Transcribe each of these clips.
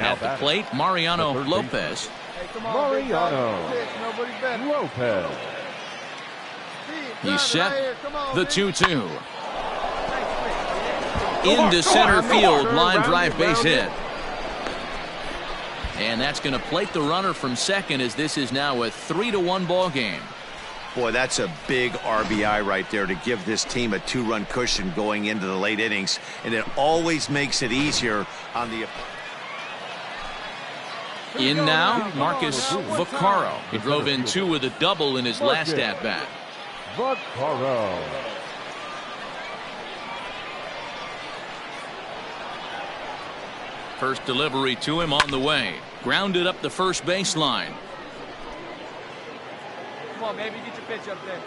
At the plate, Mariano Lopez. Mariano Lopez. He's set. The 2-2. Into center field. Line drive base hit. And that's going to plate the runner from second, as this is now a 3-1 ball game. Boy, that's a big RBI right there to give this team a 2-run cushion going into the late innings. And it always makes it easier on the... In now, Marcus Vaccaro. He drove in 2 with a double in his last at-bat. Vaccaro. First delivery to him on the way. Grounded up the first baseline. Come on, baby, get your pitch up there.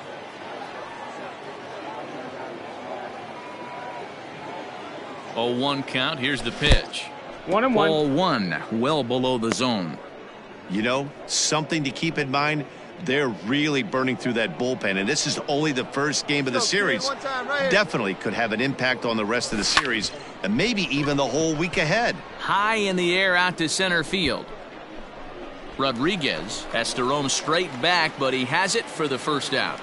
0-1 count. Here's the pitch. 1-1. Ball 1, well below the zone. You know, something to keep in mind, they're really burning through that bullpen, and this is only the first game of the series. Definitely could have an impact on the rest of the series, and maybe even the whole week ahead. High in the air out to center field. Rodriguez has to roam straight back, but he has it for the first out.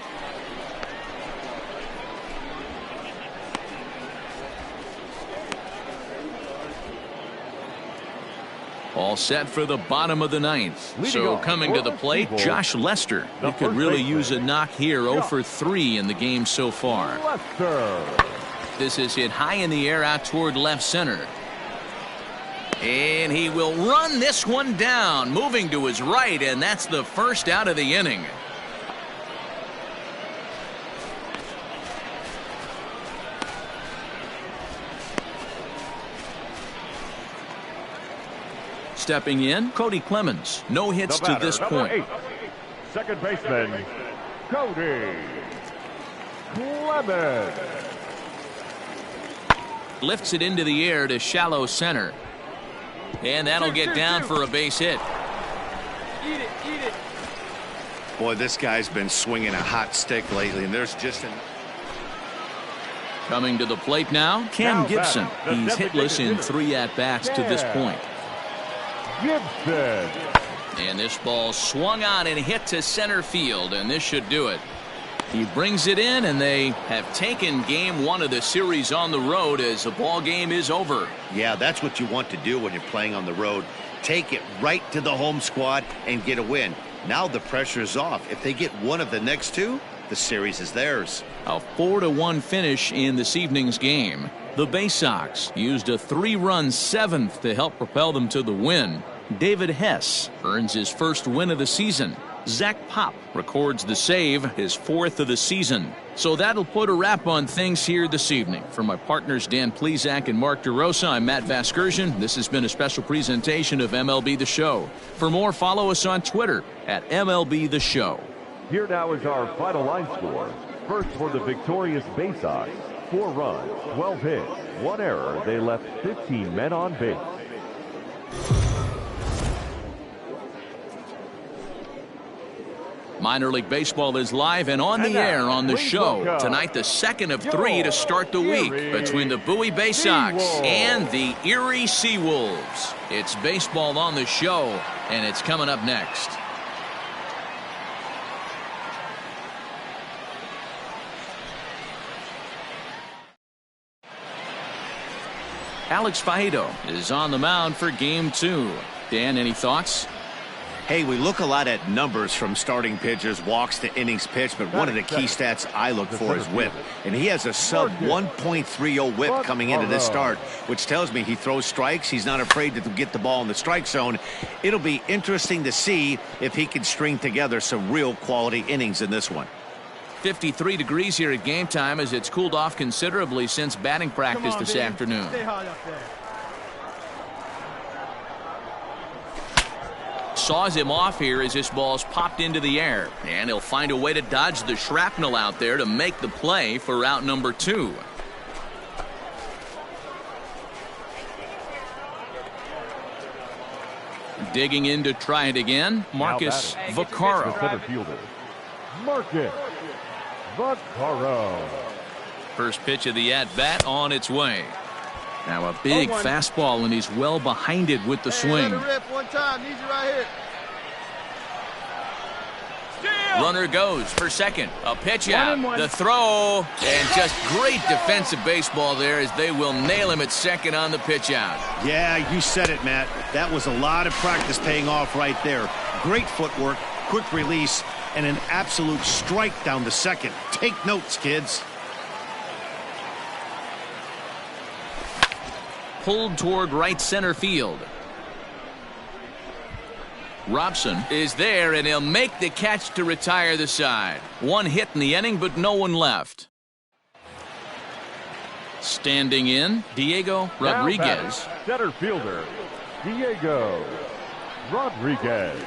All set for the bottom of the ninth. So coming to the plate, Josh Lester. He could really use a knock here. 0 for 3 in the game so far. This is hit high in the air out toward left center. And he will run this one down, moving to his right, and that's the first out of the inning. Stepping in, Cody Clemens. No hits to this point. 8, second baseman, Cody Clemens. Lifts it into the air to shallow center. And that'll get down for a base hit. Eat it. Boy, this guy's been swinging a hot stick lately, and there's just an... Coming to the plate now, Cam Gibson. He's hitless in 3 at-bats to this point. Gibson. And this ball swung on and hit to center field, and this should do it. He brings it in, and they have taken game 1 of the series on the road as the ball game is over. Yeah, that's what you want to do when you're playing on the road. Take it right to the home squad and get a win. Now the pressure is off. If they get one of the next 2, the series is theirs. A 4-1 finish in this evening's game. The Bay Sox used a 3-run 7th to help propel them to the win. David Hess earns his first win of the season. Zach Pop records the save, his 4th of the season. So that'll put a wrap on things here this evening. For my partners Dan Plesac and Mark DeRosa, I'm Matt Vasgersian. This has been a special presentation of MLB The Show. For more, follow us on Twitter at MLB The Show. Here now is our final line score. First for the victorious Bay Sox, 4 runs, 12 hits, 1 error. They left 15 men on base. Minor League Baseball is live and on the air on the show. Tonight, the second of 3 to start the week between the Bowie Bay Sox and the Erie Seawolves. It's baseball on the show, and it's coming up next. Alex Faedo is on the mound for game 2. Dan, any thoughts? Hey, we look a lot at numbers from starting pitchers, walks to innings pitched, but one of the key stats I look for is whip. And he has a sub 1.30 whip coming into this start, which tells me he throws strikes. He's not afraid to get the ball in the strike zone. It'll be interesting to see if he can string together some real quality innings in this one. 53 degrees here at game time as it's cooled off considerably since batting practice this afternoon. Stay hard up there. Saws him off here as this ball's popped into the air, and he'll find a way to dodge the shrapnel out there to make the play for out number 2. Digging in to try it again, Marcus Vaccaro. Marcus Vaccaro. First pitch of the at-bat on its way. Now a big fastball, and he's well behind it with the swing. Let it rip one time. Need you right here. Runner goes for second. A pitch out. The throw. And just great defensive baseball there as they will nail him at second on the pitch out. Yeah, you said it, Matt. That was a lot of practice paying off right there. Great footwork, quick release, and an absolute strike down the second. Take notes, kids. Pulled toward right center field. Robson is there, and he'll make the catch to retire the side. One hit in the inning, but no one left. Standing in, Diego Rodriguez. Center fielder, Diego Rodriguez.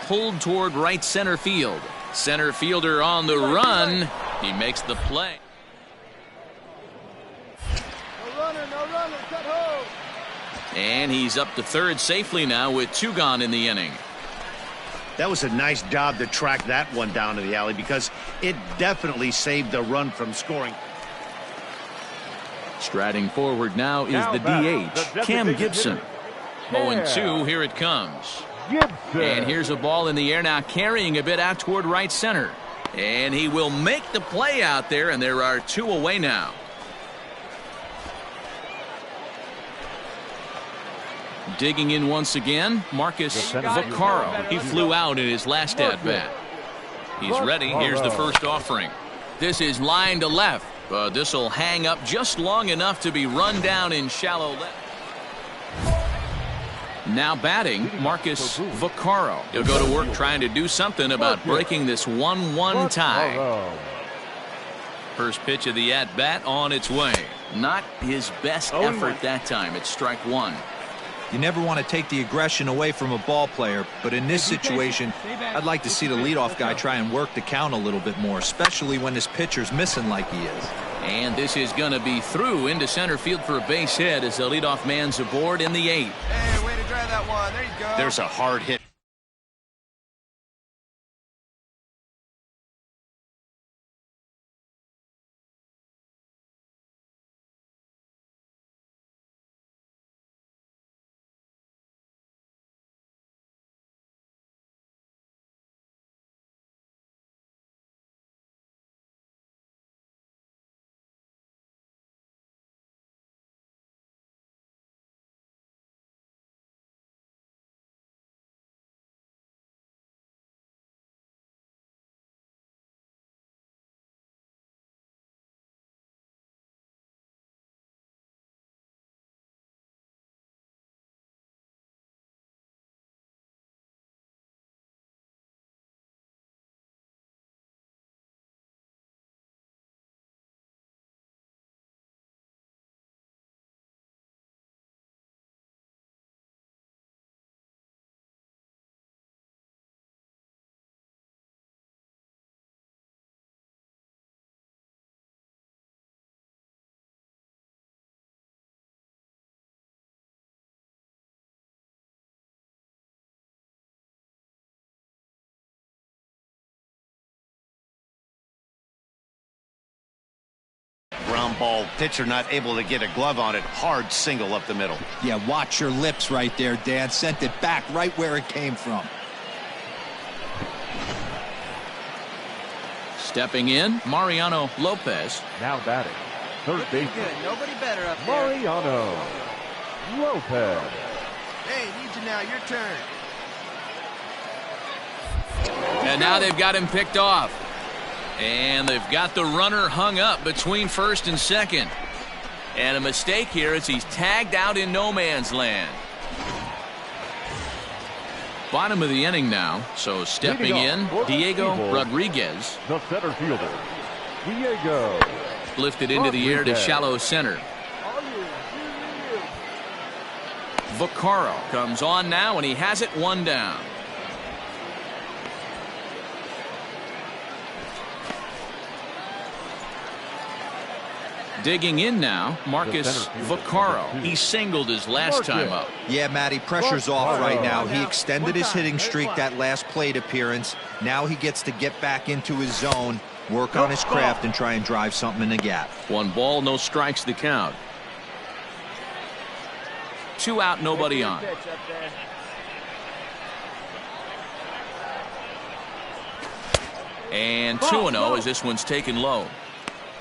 Pulled toward right center field. Center fielder on the run. He makes the play. No runner, cut hold. And he's up to third safely now with 2 gone in the inning. That was a nice job to track that one down to the alley because it definitely saved the run from scoring. Striding forward now is the DH, Cam Gibson. 0-2, here it comes. Gibson. And here's a ball in the air now, carrying a bit out toward right center. And he will make the play out there, and there are 2 away now. Digging in once again, Marcus Vaccaro. He flew out in his last at-bat. He's ready. Here's the first offering. This is line to left, but this will hang up just long enough to be run down in shallow left. Now batting, Marcus Vaccaro. He'll go to work trying to do something about breaking this 1-1 tie. First pitch of the at-bat on its way. Not his best effort that time. It's strike 1. You never want to take the aggression away from a ball player, but in this situation, I'd like to see the leadoff guy try and work the count a little bit more, especially when this pitcher's missing like he is. And this is going to be through into center field for a base hit as the leadoff man's aboard in the 8th. Hey, way to drive that one. There you go. There's a hard hit. Ground ball, pitcher not able to get a glove on it. Hard single up the middle. Yeah, watch your lips right there, Dan. Sent it back right where it came from. Stepping in, Mariano Lopez. Now batting, third base, Good. Nobody better up there. Mariano Lopez. Hey, need you now. Your turn. And now they've got him picked off. And they've got the runner hung up between first and second. And a mistake here as he's tagged out in no man's land. Bottom of the inning now, so stepping in, Diego Rodriguez. The center fielder, Diego. Lifted into the air to shallow center. Vaccaro comes on now, and he has it 1 down. Digging in now, Marcus Vaccaro. He singled his last time up. Yeah, Matty, pressure's off right now. He extended his hitting streak that last plate appearance. Now he gets to get back into his zone, work on his craft, and try and drive something in the gap. 1 ball, no strikes the count. 2 out, nobody on. And 2-0 as this one's taken low.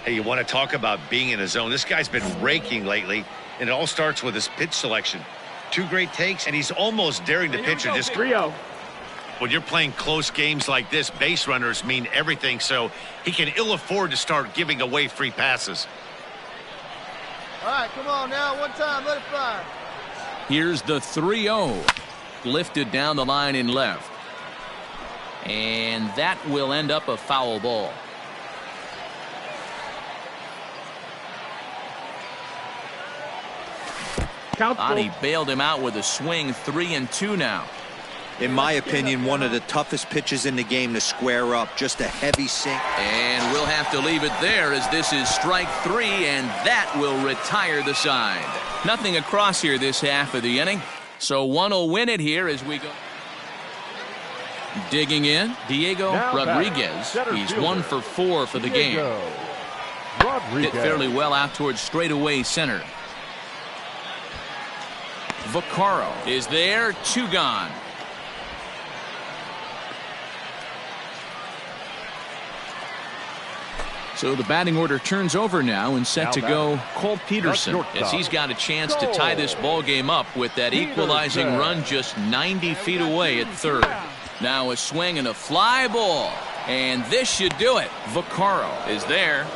Hey, you want to talk about being in a zone? This guy's been raking lately, and it all starts with his pitch selection. 2 great takes, and he's almost daring the pitcher. Just 3-0. when you're playing close games like this, base runners mean everything, so he can ill afford to start giving away free passes. All right, come on now. One time, let it fly. Here's the 3-0. Lifted down the line in left. And that will end up a foul ball. He bailed him out with a swing. 3-2 now. In my opinion, one of the toughest pitches in the game to square up. Just a heavy sink. And we'll have to leave it there as this is strike 3, and that will retire the side. Nothing across here this half of the inning. So one will win it here as we go. Digging in, Diego Rodriguez. He's 1 for 4 for the game. Hit fairly well out towards straightaway center. Vaccaro is there, 2 gone. So the batting order turns over now and set to go Cole Peterson as he's got a chance to tie this ball game up with that equalizing run just 90 feet away at third. Now a swing and a fly ball, and this should do it. Vaccaro is there,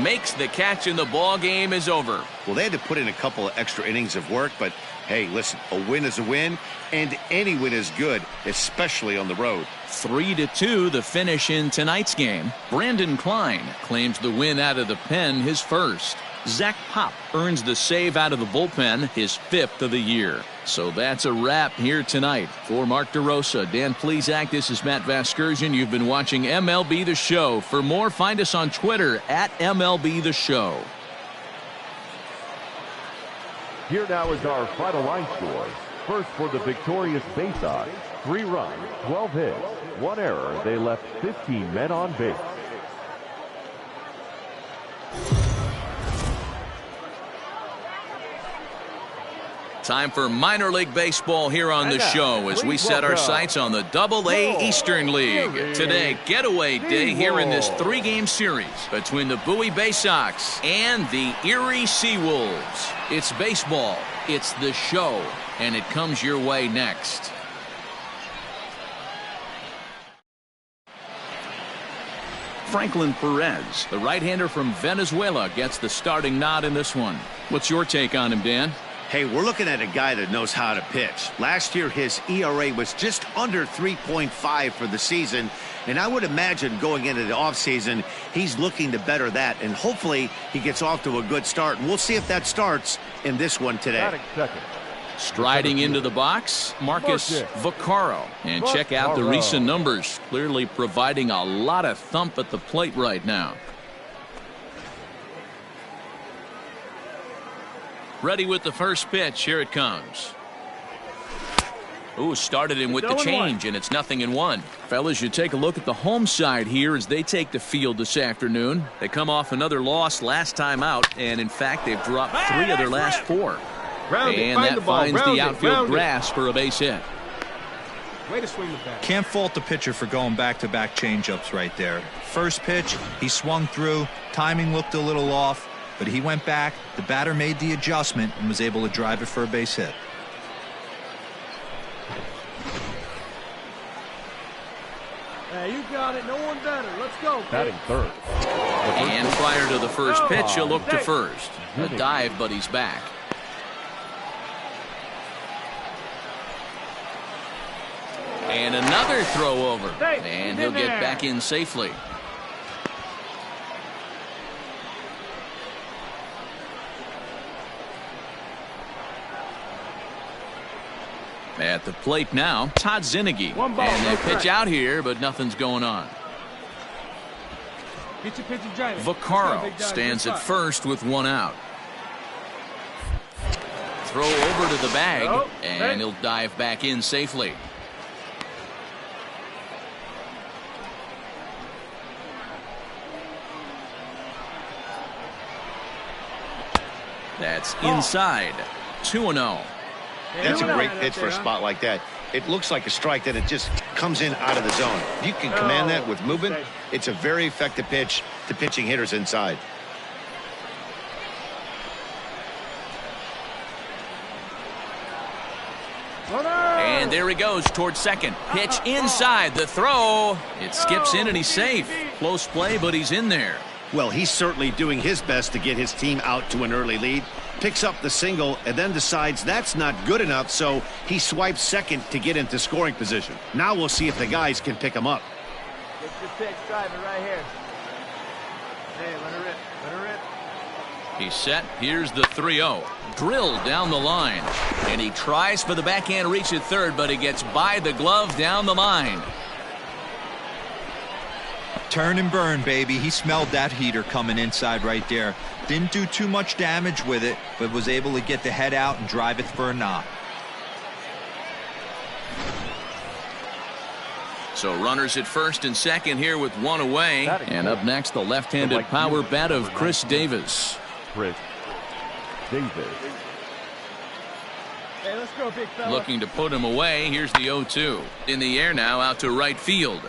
makes the catch, and the ball game is over. Well, they had to put in a couple of extra innings of work, but hey, listen, a win is a win, and any win is good, especially on the road. 3-2 the finish in tonight's game. Brandon Klein claims the win out of the pen, his first. Zach Pop earns the save out of the bullpen, his 5th of the year. So that's a wrap here tonight. For Mark DeRosa, Dan Plesac, this is Matt Vasgersian. You've been watching MLB The Show. For more, find us on Twitter at MLB The Show. Here now is our final line score. First for the victorious Bay Sox, 3 runs, 12 hits, 1 error. They left 15 men on base. Time for minor league baseball here on the show as we set our sights on the Double-A Eastern League. Today, getaway day here in this 3-game series between the Bowie Bay Sox and the Erie Seawolves. It's baseball, it's the show, and it comes your way next. Franklin Perez, the right-hander from Venezuela, gets the starting nod in this one. What's your take on him, Dan? Hey, we're looking at a guy that knows how to pitch. Last year, his ERA was just under 3.5 for the season, and I would imagine going into the offseason, he's looking to better that, and hopefully he gets off to a good start, and we'll see if that starts in this one today. Striding into the box, Marcus Vaccaro. And check out the recent numbers, clearly providing a lot of thump at the plate right now. Ready with the first pitch. Here it comes. Ooh, started him with the change, and it's 0-1. Fellas, you take a look at the home side here as they take the field this afternoon. They come off another loss last time out, and in fact, they've dropped 3 of their last 4. And that finds the outfield grass for a base hit. Way to swing the bat. Can't fault the pitcher for going back-to-back changeups right there. First pitch, he swung through. Timing looked a little off. But he went back, the batter made the adjustment and was able to drive it for a base hit. Hey, you got it. No one better. Let's go. Batting third. And prior to the first pitch, he'll look to first. A dive, but he's back. And another throw over. And he'll get back in safely. At the plate now, Todd Zinnigy. And they pitch out here, but nothing's going on. Vaccaro stands at first with 1 out. Throw over to the bag, and he'll dive back in safely. That's inside. 2-0. That's a great pitch for a spot like that. It looks like a strike, that it just comes in out of the zone. If you can command that with movement, it's a very effective pitch to pitching hitters inside. And there he goes towards second. Pitch inside. The throw. It skips in and he's safe. Close play, but he's in there. Well, he's certainly doing his best to get his team out to an early lead. Picks up the single and then decides that's not good enough, so he swipes second to get into scoring position. Now we'll see if the guys can pick him up. Get your pitch, drive it right here. Hey, let her rip. Let her rip. He's set. Here's the 3-0. Drilled down the line. And he tries for the backhand reach at third, but he gets by the glove down the line. Turn and burn, baby. He smelled that heater coming inside right there. Didn't do too much damage with it, but was able to get the head out and drive it for a knock. So runners at first and second here with one away. And up next, the left-handed power bat of Chris Davis. Chris Davis. Hey, let's go, big fella. Looking to put him away. Here's the 0-2. In the air now, out to right field.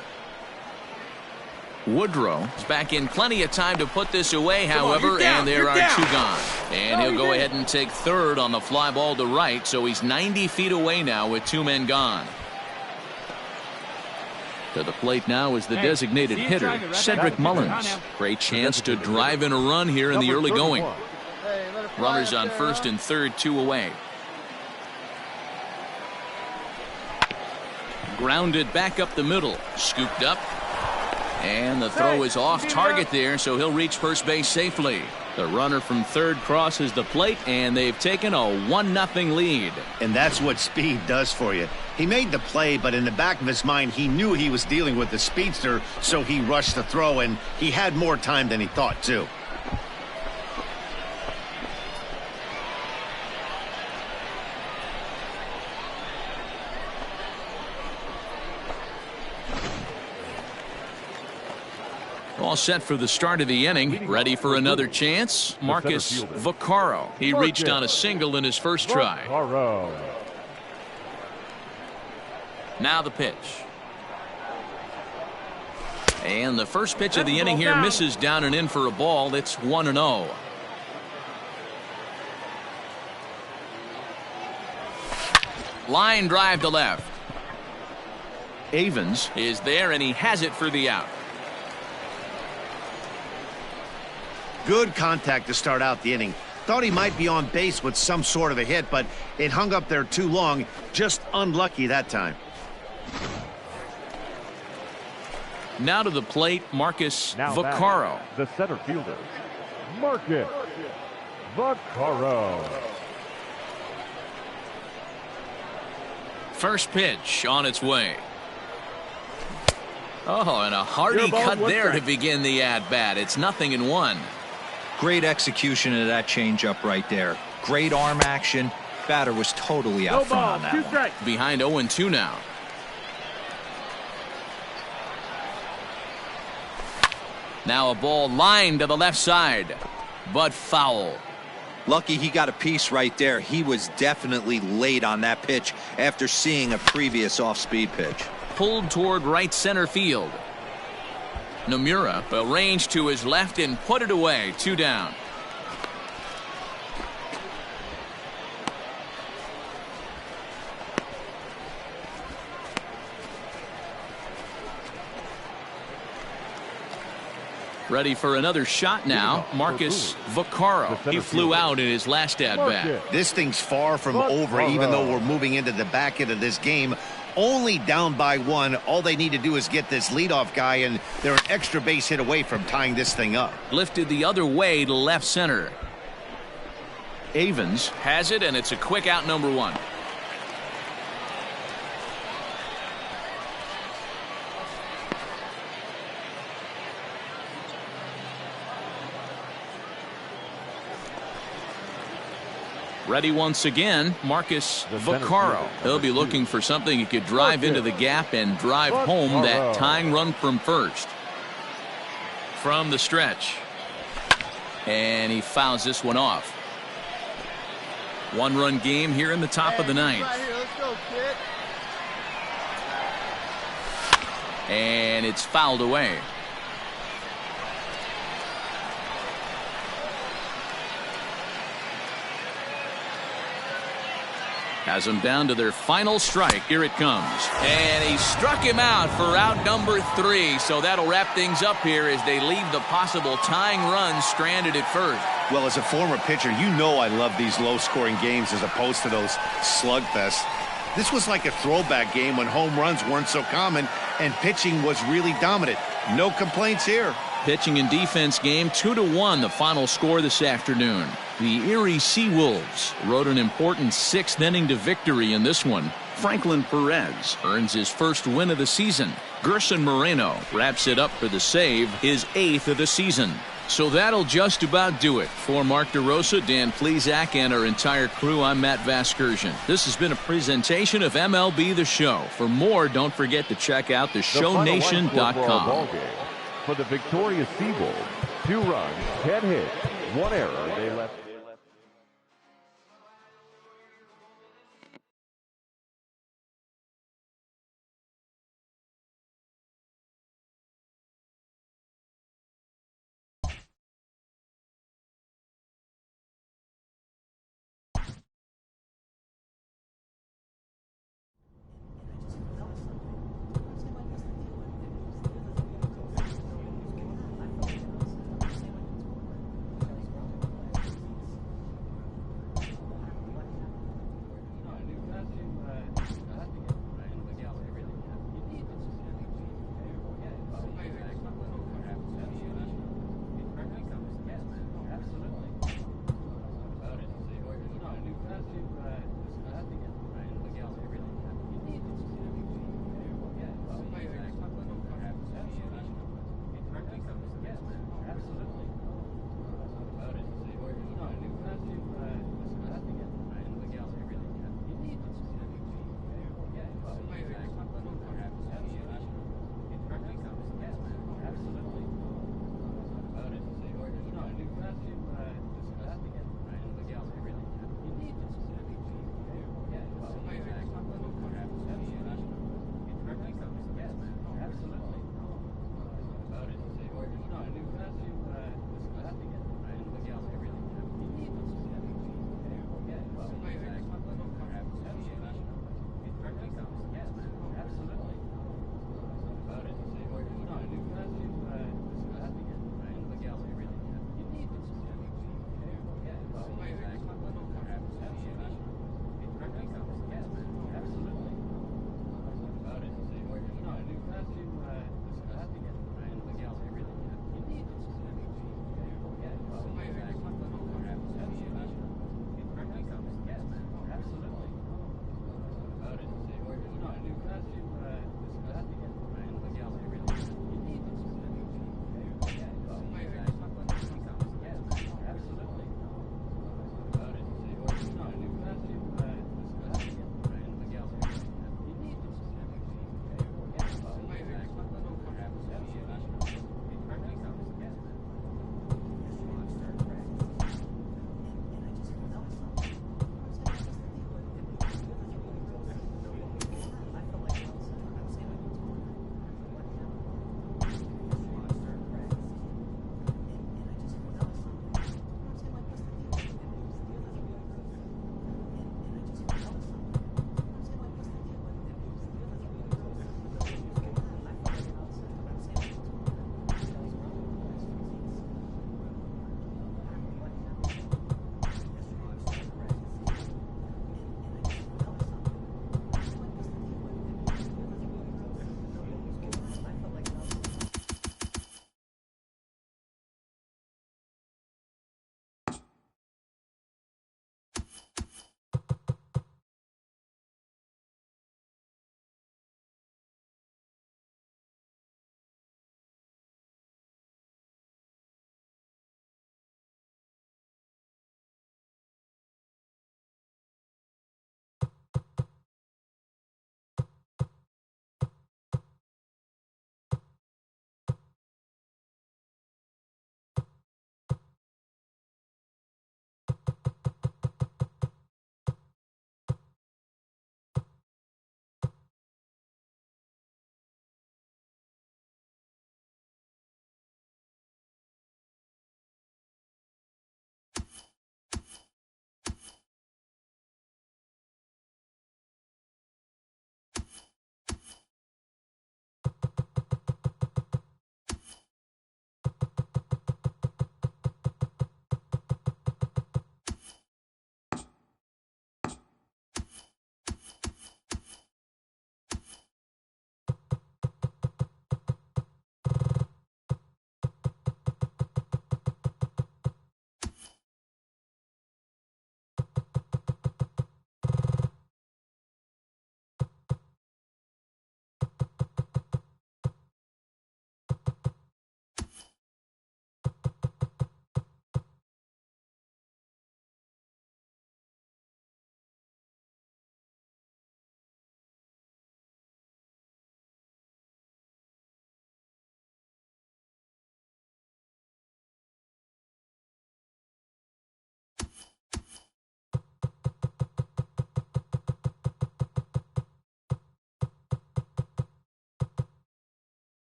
Woodrow is back in plenty of time to put this away, however, and there are two gone. And he'll go ahead and take third on the fly ball to right, so he's 90 feet away now with two men gone. To the plate now is the designated hitter, Cedric Mullins. Great chance to drive in a run here in the early going. Runners on first and third, two away. Grounded back up the middle, scooped up. And the throw is off target there, so he'll reach first base safely. The runner from third crosses the plate, and they've taken a 1-0 lead. And that's what speed does for you. He made the play, but in the back of his mind, he knew he was dealing with the speedster, so he rushed the throw, and he had more time than he thought, too. All set for the start of the inning. Ready for another chance. Marcus Vaccaro. He reached on a single in his first try. Now the pitch. And the first pitch of the inning here misses down and in for a ball. It's 1-0. Line drive to left. Avens is there, and he has it for the out. Good contact to start out the inning. Thought he might be on base with some sort of a hit, but it hung up there too long. Just unlucky that time. Now to the plate, Marcus Vaccaro. The center fielder, Marcus Vaccaro. First pitch on its way. Oh, and a hearty cut there to begin the at-bat. It's 0-1. Great execution of that changeup right there. Great arm action. Batter was totally out front on that one. Behind 0-2 now. Now a ball lined to the left side, but foul. Lucky he got a piece right there. He was definitely late on that pitch after seeing a previous off-speed pitch. Pulled toward right center field. Nomura arranged to his left and put it away. 2 down. Ready for another shot now, Marcus Vaccaro. He flew out in his last at-bat. This thing's far from over, even though we're moving into the back end of this game. Only down by 1. All they need to do is get this leadoff guy, and they're an extra base hit away from tying this thing up. Lifted the other way to left center. Avens has it, and it's a quick out, number 1. Ready once again, Marcus Vaccaro. He'll be looking for something he could drive into the gap and drive home that tying run from first. From the stretch. And he fouls this one off. One-run game here in the top of the ninth. Right here. Let's go, kid. And it's fouled away. Has them down to their final strike. Here it comes. And he struck him out for out number 3. So that'll wrap things up here as they leave the possible tying run stranded at first. Well, as a former pitcher, you know I love these low-scoring games as opposed to those slugfests. This was like a throwback game when home runs weren't so common and pitching was really dominant. No complaints here. Pitching and defense game 2-1 the final score this afternoon. The Erie Seawolves rode an important 6th inning to victory in this one. Franklin Perez earns his first win of the season. Gerson Moreno wraps it up for the save, his 8th of the season. So that'll just about do it. For Mark DeRosa, Dan Plesac, and our entire crew, I'm Matt Vasgersian. This has been a presentation of MLB The Show. For more, don't forget to check out theshownation.com. For the victorious Seawolves, 2 runs, 10 hits, 1 error. They left.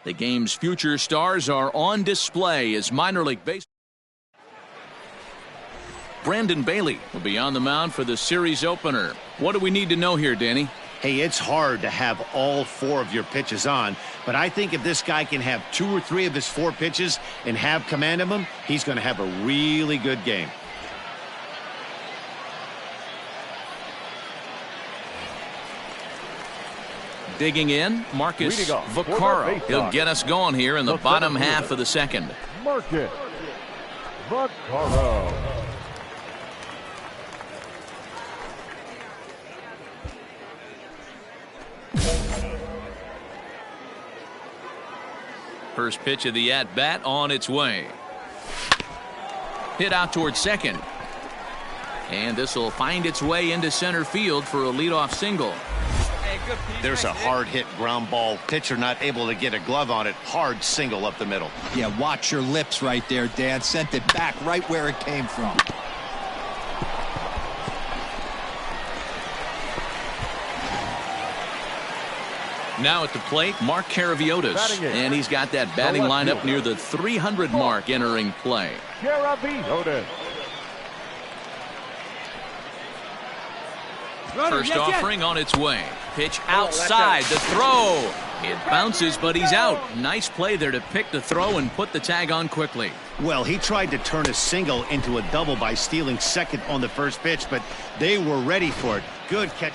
The game's future stars are on display as minor league baseball. Brandon Bailey will be on the mound for the series opener. What do we need to know here, Danny? Hey, it's hard to have all 4 of your pitches on, but I think if this guy can have 2 or 3 of his 4 pitches and have command of them, he's going to have a really good game. Digging in, Marcus Vaccaro. He'll get us going here in the bottom half of the second. Marcus Vaccaro. First pitch of the at-bat on its way. Hit out towards second. And this will find its way into center field for a leadoff single. There's a hard hit ground ball. Pitcher not able to get a glove on it. Hard single up the middle. Yeah, watch your lips right there, Dan. Sent it back right where it came from. Now at the plate, Mark Caraviotis. And he's got that batting lineup near the 300 mark entering play. Caraviotis. First offering on its way. Pitch outside. The throw. It bounces, but he's out. Nice play there to pick the throw and put the tag on quickly. Well, he tried to turn a single into a double by stealing second on the first pitch, but they were ready for it. Good catch.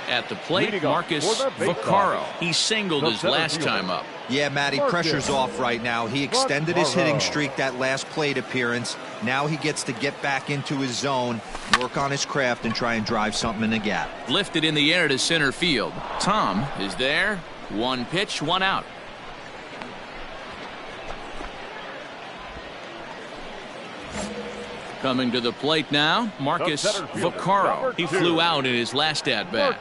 At the plate, Marcus Vaccaro. He singled his last time up. Yeah, Matty, pressure's off right now. He extended his hitting streak that last plate appearance. Now he gets to get back into his zone, work on his craft, and try and drive something in the gap. Lifted in the air to center field. Tom is there. 1 pitch, 1 out. Coming to the plate now, Marcus Vaccaro. He flew out in his last at-bat.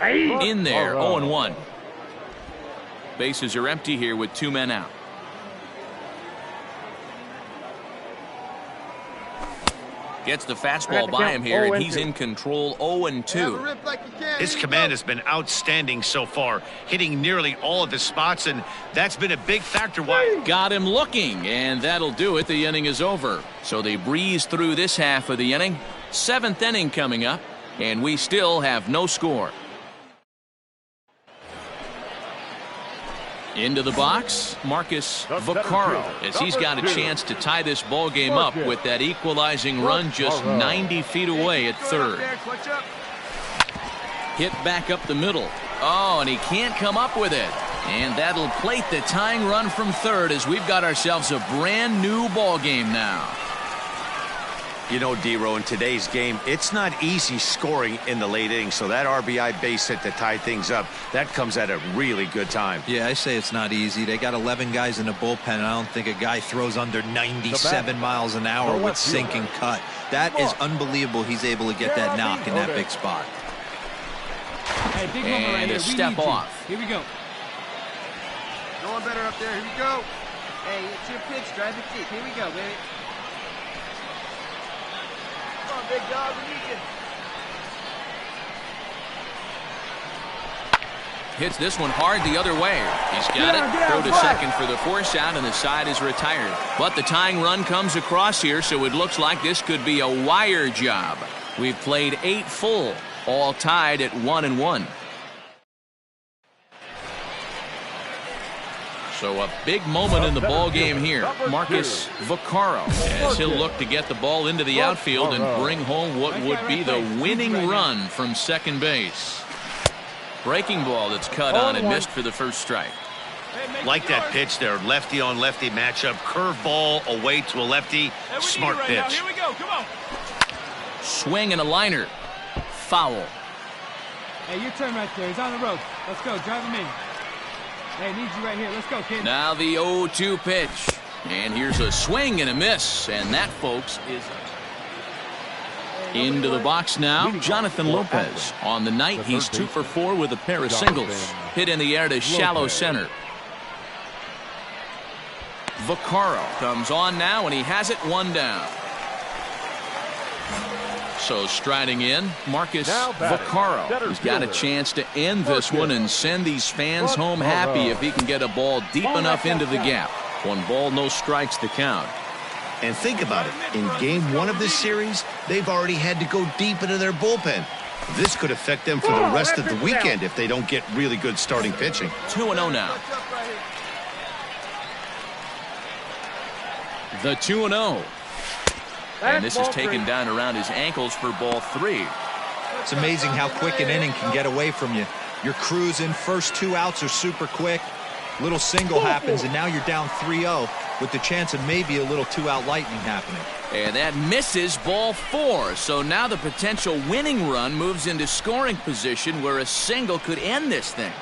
In there, 0-1. Bases are empty here with 2 men out. Gets the fastball by him here, and he's in control. 0-2. His command has been outstanding so far, hitting nearly all of his spots, and that's been a big factor. Why? Got him looking, and that'll do it. The inning is over. So they breeze through this half of the inning. 7th inning coming up, and we still have no score. Into the box, Marcus Vaccaro, as he's got a chance to tie this ball game up with that equalizing run just 90 feet away at third. Hit back up the middle. Oh, and he can't come up with it. And that'll plate the tying run from third as we've got ourselves a brand new ball game now. You know, D-Row, in today's game, it's not easy scoring in the late innings, so that RBI base hit to tie things up, that comes at a really good time. Yeah, I say it's not easy. They got 11 guys in the bullpen, and I don't think a guy throws under 97 miles an hour with sinking cut. That is unbelievable he's able to get that knock in that big spot. Hey, big and a step off. Here we go. Going better up there. Here we go. Hey, it's your pitch. Drive it deep. Here we go, baby. Come on, big dog. We need you. Hits this one hard the other way. He's got it. Throw to second for the force out, and the side is retired. But the tying run comes across here, so it looks like this could be a wire job. We've played 8 full, all tied at 1-1. So a big moment in the ball game here. Marcus Vaccaro, as he'll look to get the ball into the outfield and bring home what would be the winning run from second base. Breaking ball that's cut on and missed for the first strike. Like that pitch there, lefty on lefty matchup, curveball away to a lefty, smart pitch. Here we go, come on. Swing and a liner. Foul. Hey, your turn right there. He's on the rope. Let's go, drive him in. Hey, need you right here. Let's go, kid. Now the 0-2 pitch. And here's a swing and a miss. And that, folks, is into the box now. Jonathan Lopez. On the night, he's 2 for 4 with a pair of singles. Hit in the air to shallow center. Vaccaro comes on now, and he has it 1 down. So striding in, Marcus Now batting, Vaccaro. center He's got a fielder, chance to end this one and send these fans home happy if he can get a ball deep enough into the gap. 1 ball, no strikes to count. And think about it. In game 1 of this series, they've already had to go deep into their bullpen. This could affect them for the rest of the weekend if they don't get really good starting pitching. 2-0 now. The 2-0. And this is taken down around his ankles for ball 3. It's amazing how quick an inning can get away from you. You're cruising. First 2 outs are super quick. Little single happens, and now you're down 3-0 with the chance of maybe a little 2-out lightning happening. And that misses ball 4. So now the potential winning run moves into scoring position where a single could end this thing.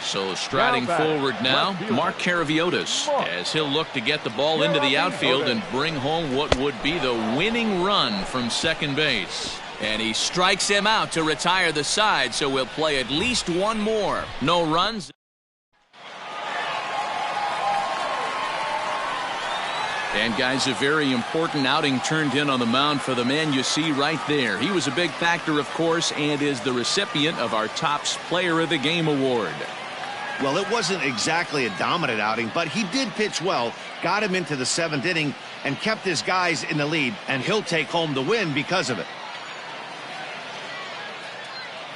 So striding forward now, Mark Caraviotis, as he'll look to get the ball into the outfield and bring home what would be the winning run from second base. And he strikes him out to retire the side, so we'll play at least 1 more. No runs. And guys, a very important outing turned in on the mound for the man you see right there. He was a big factor, of course, and is the recipient of our Topps Player of the Game award. Well, it wasn't exactly a dominant outing, but he did pitch well, got him into the 7th inning, and kept his guys in the lead, and he'll take home the win because of it.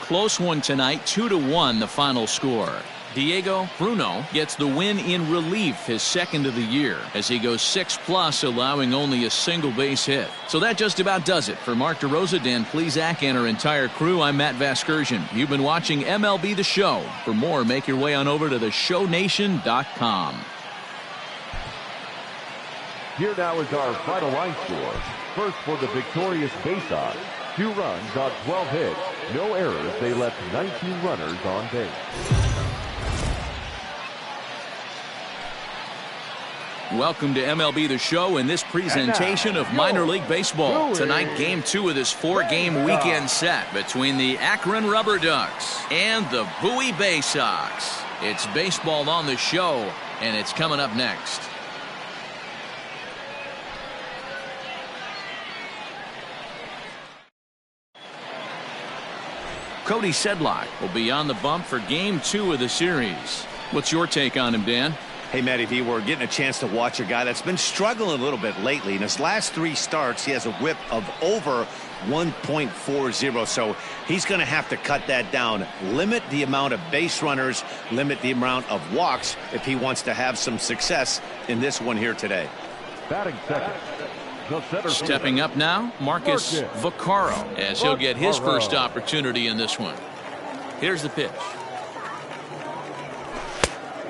Close one tonight, 2-1 the final score. Diego Bruno gets the win in relief, his 2nd of the year, as he goes 6+, allowing only a single base hit. So that just about does it. For Mark DeRosa, Dan Plesac, and our entire crew, I'm Matt Vasgersian. You've been watching MLB The Show. For more, make your way on over to theshownation.com. Here now is our final line score. First for the victorious Baysox. 2 runs on 12 hits. No errors. They left 19 runners on base. Welcome to MLB The Show in this presentation of minor league baseball. Tonight, game 2 of this 4-game weekend set between the Akron Rubber Ducks and the Bowie Bay Sox. It's baseball on the show, and it's coming up next. Cody Sedlock will be on the bump for game 2 of the series. What's your take on him, Dan? Hey, Matty V, we're getting a chance to watch a guy that's been struggling a little bit lately. In his last 3 starts, he has a whip of over 1.40, so he's going to have to cut that down, limit the amount of base runners, limit the amount of walks if he wants to have some success in this one here today. Batting second. Stepping up now, Marcus Vaccaro, as he'll get his first opportunity in this one. Here's the pitch.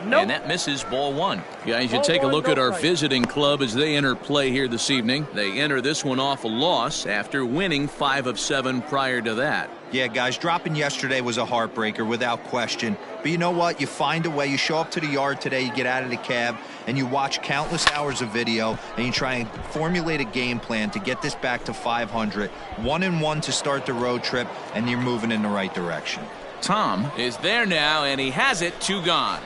And that misses ball 1. Guys, you take a look at our visiting club as they enter play here this evening. They enter this one off a loss after winning 5 of 7 prior to that. Yeah, guys, dropping yesterday was a heartbreaker without question. But you know what? You find a way. You show up to the yard today, you get out of the cab, and you watch countless hours of video, and you try and formulate a game plan to get this back to 500. 1-1 to start the road trip, and you're moving in the right direction. Tom is there now, and he has it. 2 gone.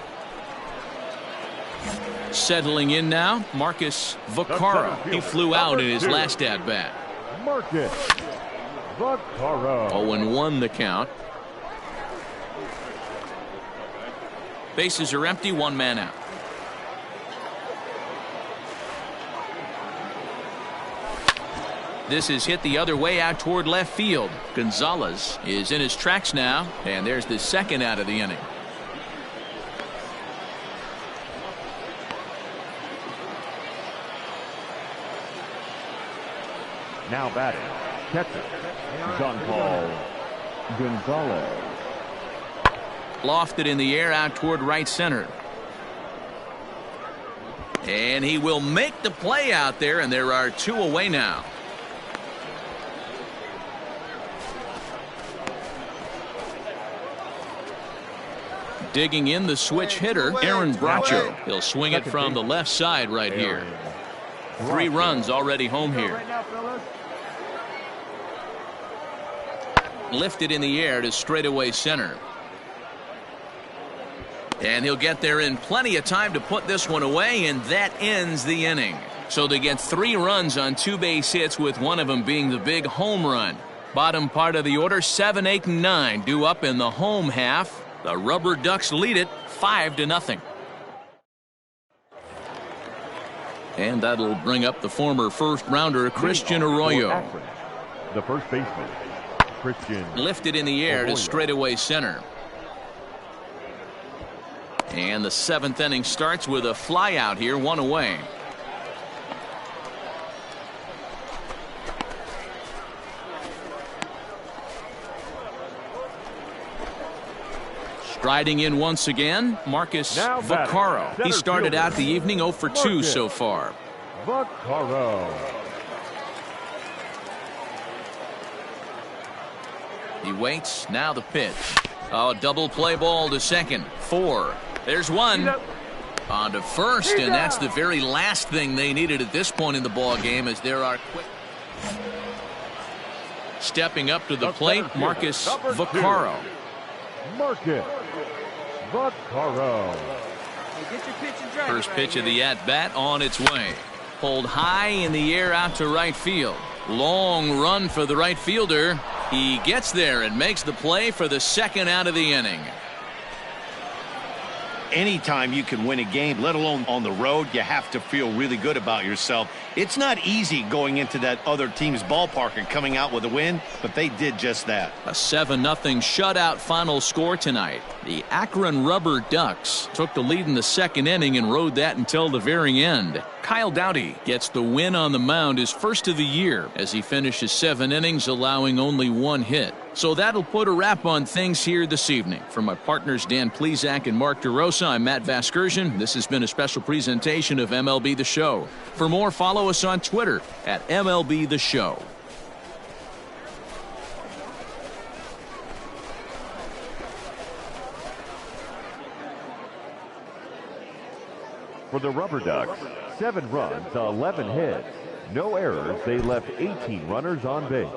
Settling in now, Marcus Vaccaro. He flew out in his last at-bat. Marcus Vaccaro. 0-1 the count. Bases are empty, 1 man out. This is hit the other way out toward left field. Gonzalez is in his tracks now, and there's the 2nd out of the inning. Now batting, catcher, Jean-Paul Gonzalez. Lofted in the air out toward right center. And he will make the play out there, and there are 2 away now. Digging in the switch hitter, Aaron Bracho. He'll swing it from the left side right here. 3 runs already home here. Lifted in the air to straightaway center. And he'll get there in plenty of time to put this one away, and that ends the inning. So they get 3 runs on 2 base hits, with one of them being the big home run. Bottom part of the order, 7, 8, and 9 due up in the home half. The Rubber Ducks lead it 5-0. And that'll bring up the former first-rounder Christian Arroyo. The first baseman, Christian. Lifted in the air to straightaway center. And the 7th inning starts with a flyout here, 1 away. Striding in once again, Marcus Vaccaro. He started out the evening 0 for 2 so far. Vaccaro. He waits, now the pitch. Oh, double play ball to second. 4. There's 1. On to first, and that's the very last thing they needed at this point in the ball game, as there are quick. Stepping up to the plate, Marcus Vaccaro. Marcus Vaccaro. First pitch of the at-bat on its way. Pulled high in the air out to right field. Long run for the right fielder. He gets there and makes the play for the 2nd out of the inning. Anytime you can win a game, let alone on the road, you have to feel really good about yourself. It's not easy going into that other team's ballpark and coming out with a win, but they did just that. A 7-0 shutout final score tonight. The Akron Rubber Ducks took the lead in the 2nd inning and rode that until the very end. Kyle Dowdy gets the win on the mound, his first of the year, as he finishes 7 innings, allowing only 1 hit. So that'll put a wrap on things here this evening. For my partners Dan Plesac and Mark DeRosa, I'm Matt Vasgersian. This has been a special presentation of MLB The Show. For more, follow us on Twitter at MLB The Show. For the Rubber Ducks, 7 runs, 11 hits, no errors. They left 18 runners on base.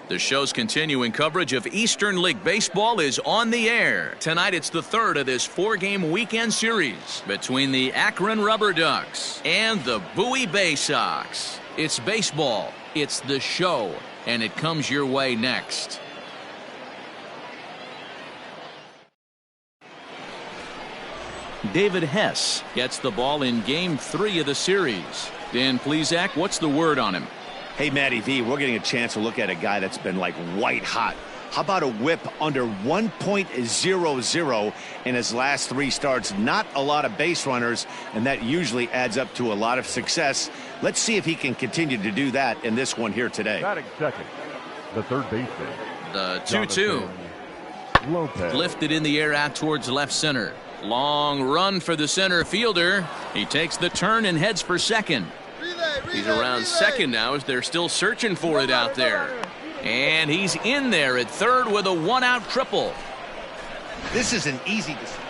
The show's continuing coverage of Eastern League Baseball is on the air. Tonight it's the 3rd of this 4-game weekend series between the Akron Rubber Ducks and the Bowie Bay Sox. It's baseball, it's the show, and it comes your way next. David Hess gets the ball in Game 3 of the series. Dan Plesac, what's the word on him? Hey, Matty V, we're getting a chance to look at a guy that's been like white hot. How about a whip under 1.00 in his last 3 starts? Not a lot of base runners, and that usually adds up to a lot of success. Let's see if he can continue to do that in this one here today. Batting second, the third baseman. The 2-2. Lopez. Lifted in the air out towards left center. Long run for the center fielder. He takes the turn and heads for second. He's around second now as they're still searching for it out there. And he's in there at third with a 1-out triple. This is an easy decision.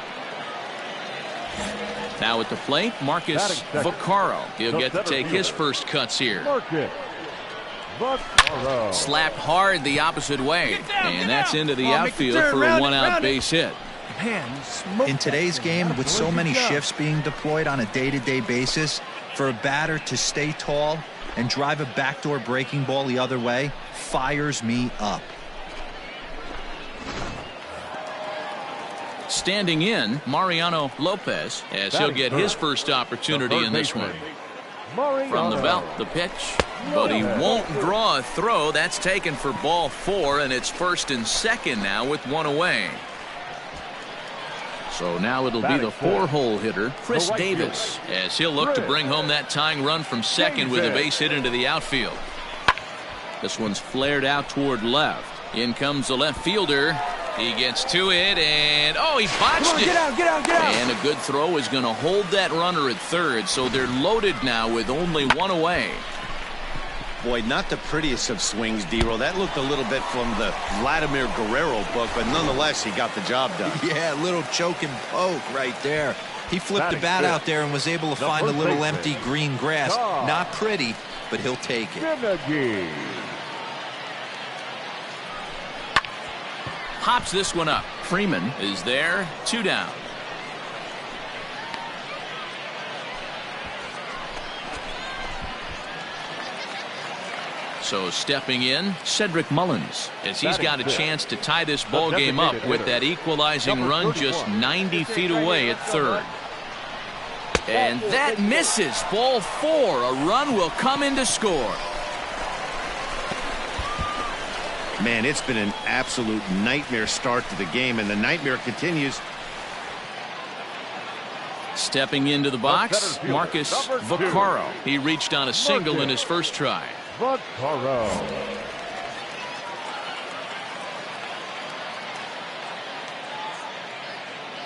Now at the plate, Marcus Vaccaro. He'll get to take his first cuts here. Marcus Vaccaro. Slapped hard the opposite way. And that's into the outfield for a 1-out base hit. In today's game, with so many shifts being deployed on a day-to-day basis, for a batter to stay tall and drive a backdoor breaking ball the other way fires me up. Standing in, Mariano Lopez, as he'll get his first opportunity in this one. From the belt, the pitch, but he won't draw a throw. That's taken for ball 4, and it's 1st and 2nd now with 1 away. So now it'll be the 4-hole hitter, Chris Davis, as he'll look to bring home that tying run from second with a base hit into the outfield. This one's flared out toward left. In comes the left fielder. He gets to it, and oh, he botched it. Get out, get out, get out. And a good throw is going to hold that runner at third, so they're loaded now with only 1 away. Boy, not the prettiest of swings, D-Roll. That looked a little bit from the Vladimir Guerrero book, but nonetheless, he got the job done. Yeah, a little choke and poke right there. He flipped the bat out there and was able to find a little empty green grass. Not pretty, but he'll take it. Hops this one up. Freeman is there. 2 down. So stepping in, Cedric Mullins, as he's got a chance to tie this ball game up with that equalizing run just 90 feet away at third. And that misses. Ball 4. A run will come in to score. Man, it's been an absolute nightmare start to the game, and the nightmare continues. Stepping into the box, Marcus Vaccaro. He reached on a single in his first try. Vaccaro.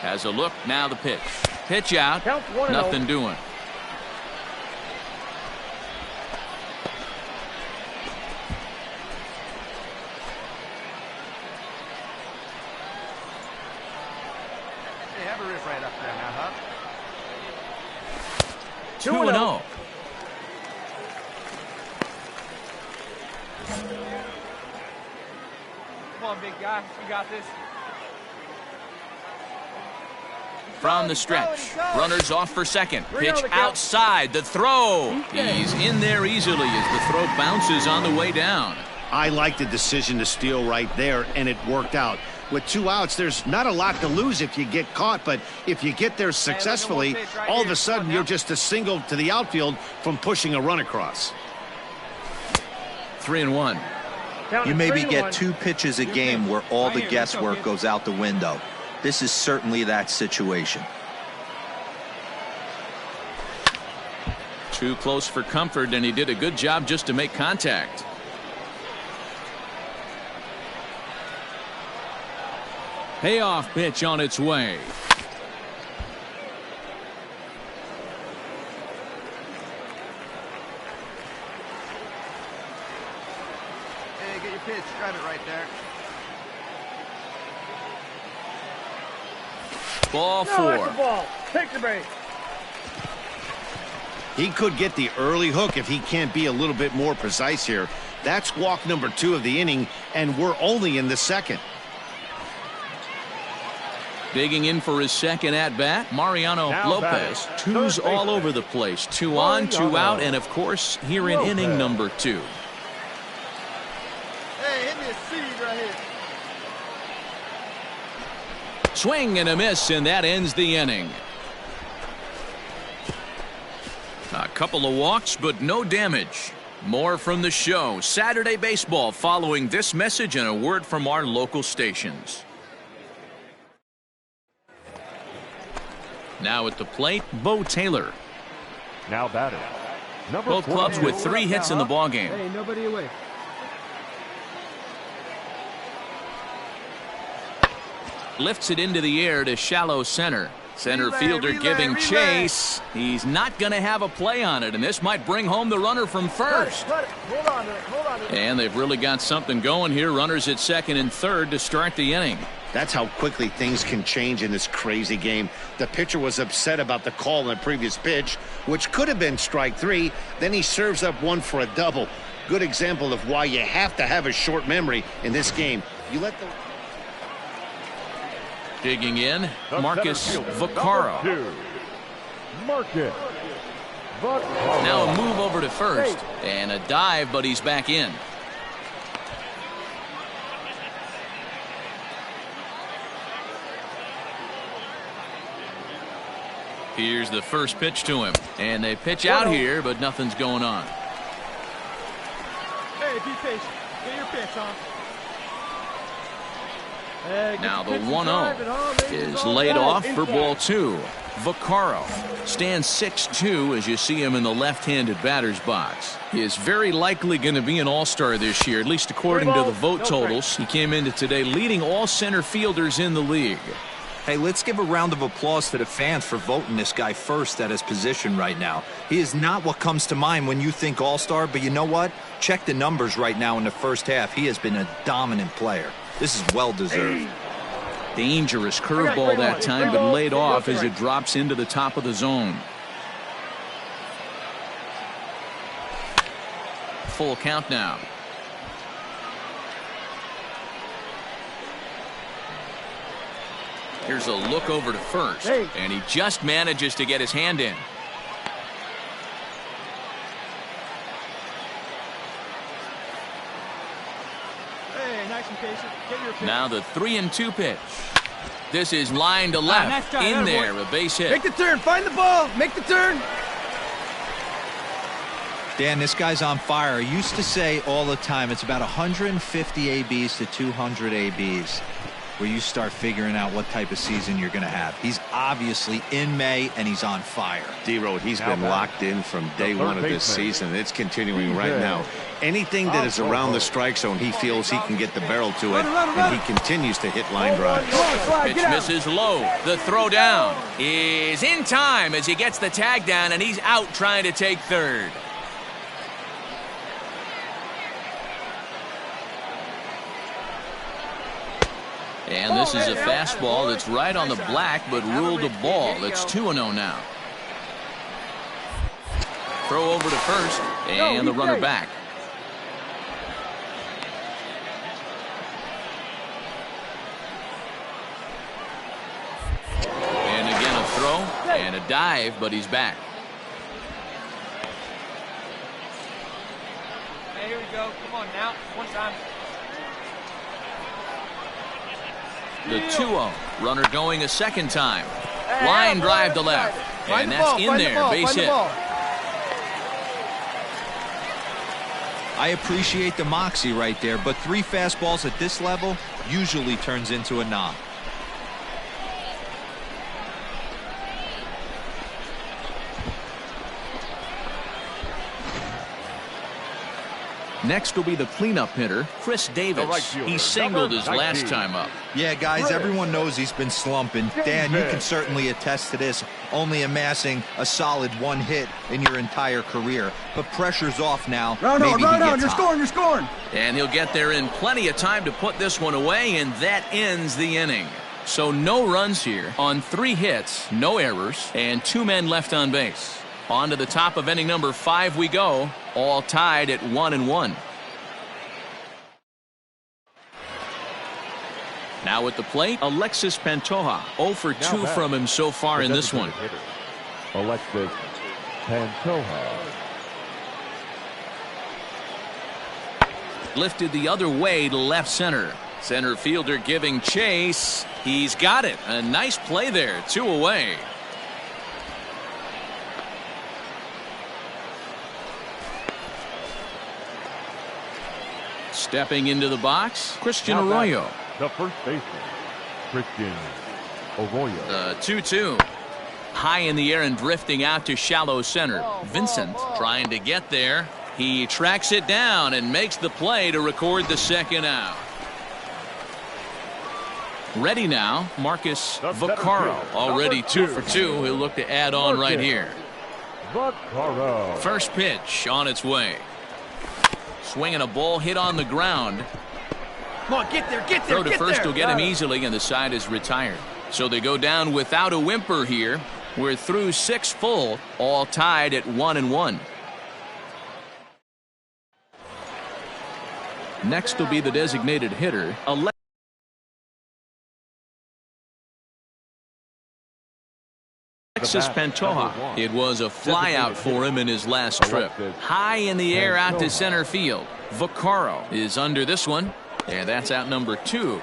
Has a look. Now the pitch. Pitch out. Nothing doing. Hey, have a rip right up there now, huh? 2-0. Come on, big guy. You got this. From the stretch. Runners off for second. Pitch outside. The throw. He's in there easily as the throw bounces on the way down. I like the decision to steal right there, and it worked out. With 2 outs, there's not a lot to lose if you get caught, but if you get there successfully, all of a sudden you're just a single to the outfield from pushing a run across. 3-1. You maybe get 2 pitches a game where all the guesswork goes out the window. This is certainly that situation. Too close for comfort, and he did a good job just to make contact. Payoff pitch on its way. Hey, get your pitch. Grab it right there. Ball 4. That's the ball. Take the break. He could get the early hook if he can't be a little bit more precise here. That's walk number 2 of the inning, and we're only in the second. Digging in for his second at-bat, Mariano Lopez. 2s all over the place. 2 on, 2 out, and of course, here in inning number 2. Hey, hit me a seed right here. Swing and a miss, and that ends the inning. A couple of walks, but no damage. More from the show. Saturday Baseball following this message and a word from our local stations. Now at the plate, Bo Taylor. Now batting. Both clubs with 3 hits in the ballgame. Hey, nobody away. Lifts it into the air to shallow center. Center fielder giving chase. He's not going to have a play on it, and this might bring home the runner from first. Hold on to it. Hold on to it. And they've really got something going here. Runners at second and third to start the inning. That's how quickly things can change in this crazy game. The pitcher was upset about the call in the previous pitch, which could have been strike 3. Then he serves up one for a double. Good example of why you have to have a short memory in this game. You let the... Digging in, Marcus Vaccaro. Marcus Vaccaro. Now a move over to first. And a dive, but he's back in. Here's the first pitch to him. And they pitch out here, but nothing's going on. Hey, be patient. Get your pitch on. Now the 1-0 is laid off for ball 2. Vaccaro stands 6'2" as you see him in the left-handed batter's box. He is very likely going to be an all-star this year, at least according to the vote totals. He came into today leading all center fielders in the league. Hey, let's give a round of applause to the fans for voting this guy first at his position right now. He is not what comes to mind when you think all-star, but you know what? Check the numbers right now in the first half. He has been a dominant player. This is well-deserved. Dangerous curveball that time, but laid off as it drops into the top of the zone. Full count now. Here's a look over to first, and he just manages to get his hand in. Hey, nice and patient. Get your pitch. Now the 3-2 pitch. This is line to left. Nice try, in there, a base hit. Make the turn. Find the ball. Make the turn. Dan, this guy's on fire. I used to say all the time, it's about 150 ABs to 200 ABs where you start figuring out what type of season you're going to have. He's obviously in May, and he's on fire. D-Road, he's been locked in from day one of this season. It's continuing right now. Anything that is around the strike zone, he feels he can get the barrel to it, and he continues to hit line drives. Pitch misses low. The throw down is in time as he gets the tag down, and he's out trying to take third. And this is a fastball that's right on the black, but ruled a ball. It's 2-0 now. Throw over to first, and the runner back. And again a throw and a dive, but he's back. Hey, here we go. Come on now. One time. The 2-0. Runner going a second time. Line drive to left. And that's in there. Base hit. I appreciate the moxie right there, but 3 fastballs at this level usually turns into a knock. Next will be the cleanup hitter, Chris Davis. He singled his last time up. Yeah, guys, everyone knows he's been slumping. Dan, you can certainly attest to this, only amassing a solid 1 hit in your entire career. But pressure's off now. Round on, you're scoring. And he'll get there in plenty of time to put this one away, and that ends the inning. So no runs here on 3 hits, no errors, and 2 men left on base. On to the top of inning number 5 we go, all tied at 1-1. Now at the plate, Alexis Pantoja. 0 for 2 from him so far in this one. Alexis Pantoja. Lifted the other way to left center. Center fielder giving chase. He's got it. A nice play there. 2 away. Stepping into the box, Christian Arroyo. The first baseman, Christian Arroyo. 2-2. High in the air and drifting out to shallow center. Vincent trying to get there. He tracks it down and makes the play to record the second out. Ready now, Marcus Vaccaro. Already 2 for 2. He'll look to add on right here. Vaccaro. First pitch on its way. Swinging a ball hit on the ground. Come on, get there. Throw to first will get him easily, and the side is retired. So they go down without a whimper here. We're through 6 full, all tied at 1-1. Next will be the designated hitter, Alexis Pantoja. It was a flyout for him in his last trip. High in the air out to center field. Vaccaro is under this one, and that's out number 2.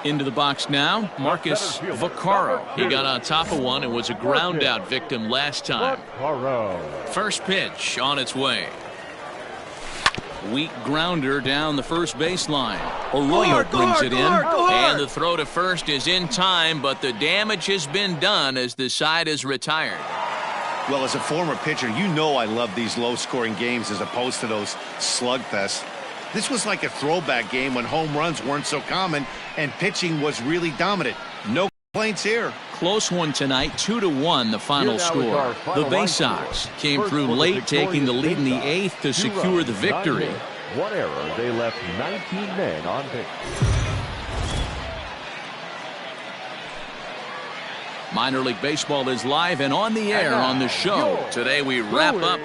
Into the box now, Marcus Vaccaro. He got on top of one and was a ground out victim last time. First pitch on its way. Weak grounder down the first baseline. Arroyo brings it in, and the throw to first is in time, but the damage has been done as the side is retired. Well, as a former pitcher, you know I love these low-scoring games as opposed to those slugfests. This was like a throwback game when home runs weren't so common and pitching was really dominant. No complaints here. Close one tonight, 2-1 the final score. The Bay Sox came through late, taking the lead in the 8th to secure the victory. 1 error. They left 19 men on base. Minor League Baseball is live and on the air on the show. Today we wrap up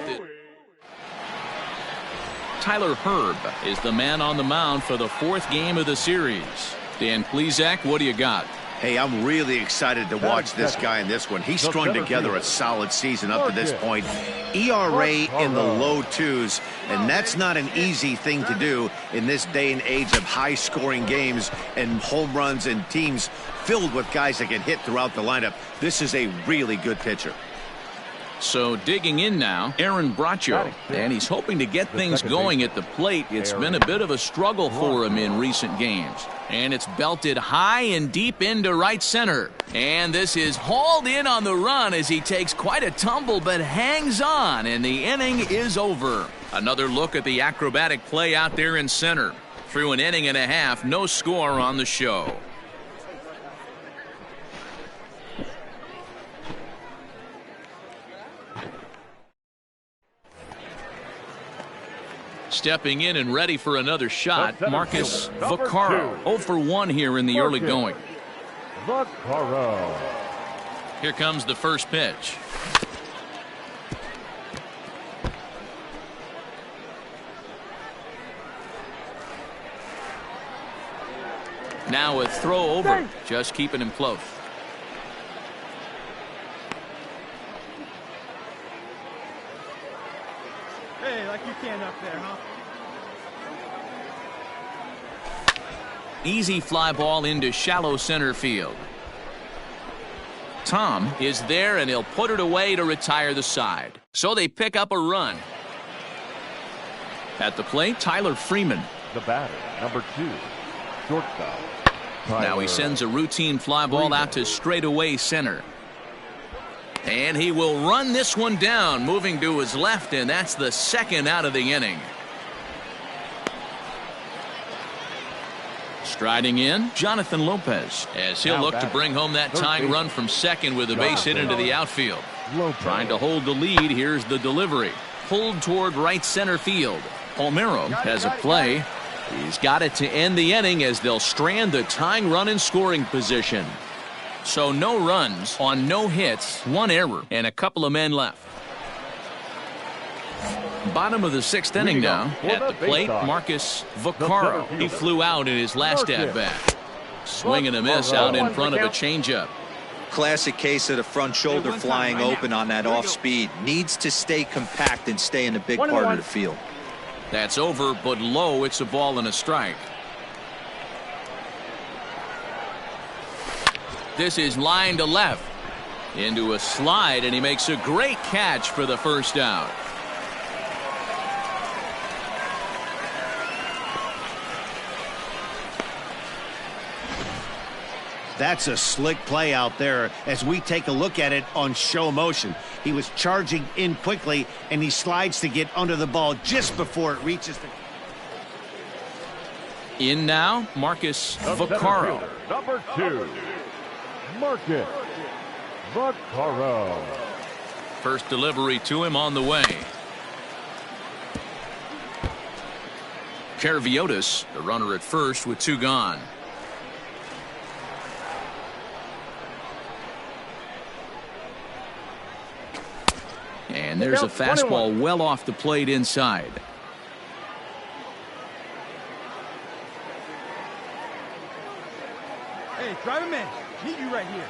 Tyler Herb is the man on the mound for the 4th game of the series. Dan Plesac, what do you got? Hey, I'm really excited to watch this guy in this one. He's strung together a solid season up to this point. ERA in the low 2s, and that's not an easy thing to do in this day and age of high-scoring games and home runs and teams filled with guys that can hit throughout the lineup. This is a really good pitcher. So digging in now, Aaron Bracho, and he's hoping to get things going at the plate. It's been a bit of a struggle for him in recent games. And it's belted high and deep into right center. And this is hauled in on the run as he takes quite a tumble but hangs on, and the inning is over. Another look at the acrobatic play out there in center. Through an inning and a half, no score on the show. Stepping in and ready for another shot, Marcus Vaccaro. 0 for 1 here in the early going. Vaccaro. Here comes the first pitch. Now a throw over, just keeping him close. Hey, like you can up there, huh? Easy fly ball into shallow center field. Tom is there, and he'll put it away to retire the side. So they pick up a run. At the plate, Tyler Freeman. The batter, number 2, shortstop. Now he sends a routine fly ball out to straightaway center. And he will run this one down, moving to his left, and that's the second out of the inning. Striding in, Jonathan Lopez, as he'll look to bring home that tying run from second with a base hit into the outfield. Trying to hold the lead, here's the delivery. Pulled toward right center field. Palmeiro has a play. He's got it to end the inning as they'll strand the tying run in scoring position. So no runs on no hits, 1 error, and a couple of men left. Bottom of the 6th inning now. At the plate, Marcus Vaccaro. He flew out in his last at-bat. Swing and a miss out in front of a changeup. Classic case of the front shoulder flying open on that off speed. Needs to stay compact and stay in the big part of the field. That's over, but low. It's a ball and a strike. This is line to left. Into a slide, and he makes a great catch for the first out. That's a slick play out there as we take a look at it on show motion. He was charging in quickly, and he slides to get under the ball just before it reaches the... In now, Marcus Vaccaro. Number 2, Marcus Vaccaro. First delivery to him on the way. Caraviotis, the runner at first with 2 gone. And there's a fastball well off the plate inside. Hey, drive him in. Meet you right here.